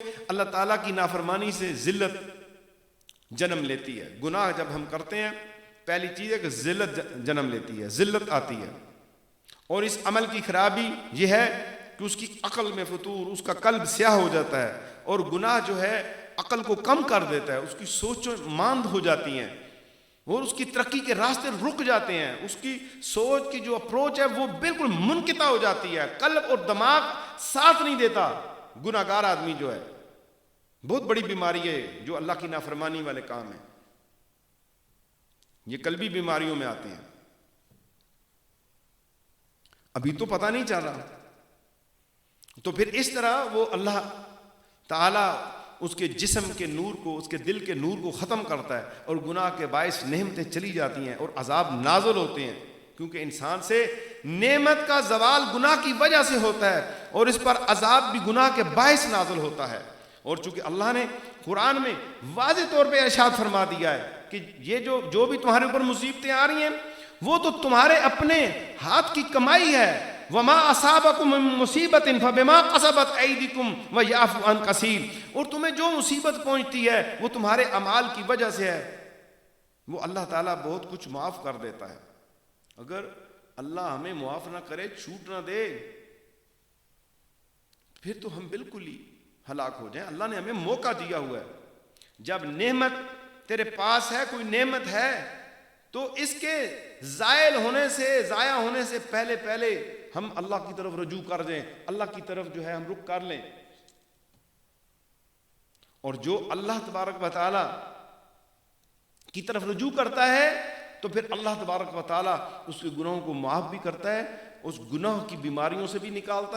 اللہ تعالیٰ کی نافرمانی سے ذلت جنم لیتی ہے. گناہ جب ہم کرتے ہیں پہلی چیز ہے کہ ذلت جنم لیتی ہے, ذلت آتی ہے. اور اس عمل کی خرابی یہ ہے کہ اس کی عقل میں فطور, اس کا قلب سیاہ ہو جاتا ہے. اور گناہ جو ہے عقل کو کم کر دیتا ہے, اس کی سوچیں ماند ہو جاتی ہیں اور اس کی ترقی کے راستے رک جاتے ہیں. اس کی سوچ کی جو اپروچ ہے وہ بالکل منقطع ہو جاتی ہے, قلب اور دماغ ساتھ نہیں دیتا. گناہ گار آدمی جو ہے بہت بڑی بیماری ہے جو اللہ کی نافرمانی والے کام ہیں, یہ قلبی بیماریوں میں آتے ہیں. ابھی تو پتہ نہیں چل رہا, تو پھر اس طرح وہ اللہ تعالیٰ اس کے جسم کے نور کو, اس کے دل کے نور کو ختم کرتا ہے اور گناہ کے باعث نعمتیں چلی جاتی ہیں اور عذاب نازل ہوتے ہیں. کیونکہ انسان سے نعمت کا زوال گناہ کی وجہ سے ہوتا ہے اور اس پر عذاب بھی گناہ کے باعث نازل ہوتا ہے. اور چونکہ اللہ نے قرآن میں واضح طور پہ ارشاد فرما دیا ہے کہ یہ جو بھی تمہارے اوپر مصیبتیں آ رہی ہیں وہ تو تمہارے اپنے ہاتھ کی کمائی ہے. وما اصابکم من مصیبت فبما کسبت ایدیکم ویعفو عن کثیر. اور تمہیں جو مصیبت پہنچتی ہے وہ تمہارے اعمال کی وجہ سے ہے. وہ اللہ تعالیٰ بہت کچھ معاف کر دیتا ہے. اگر اللہ ہمیں معاف نہ کرے, چھوٹ نہ دے, پھر تو ہم بالکل ہی ہلاک ہو جائیں. اللہ نے ہمیں موقع دیا ہوا ہے. جب نعمت تیرے پاس ہے, کوئی نعمت ہے, تو اس کے ضائع ہونے سے پہلے ہم اللہ کی طرف رجوع کر دیں, اللہ کی طرف جو ہے ہم رخ کر لیں. اور جو اللہ تبارک و تعالی کی طرف رجوع کرتا ہے تو پھر اللہ تبارک و تعالی اس کے گناہوں کو معاف بھی کرتا ہے, اس گناہ کی بیماریوں سے بھی نکالتا ہے.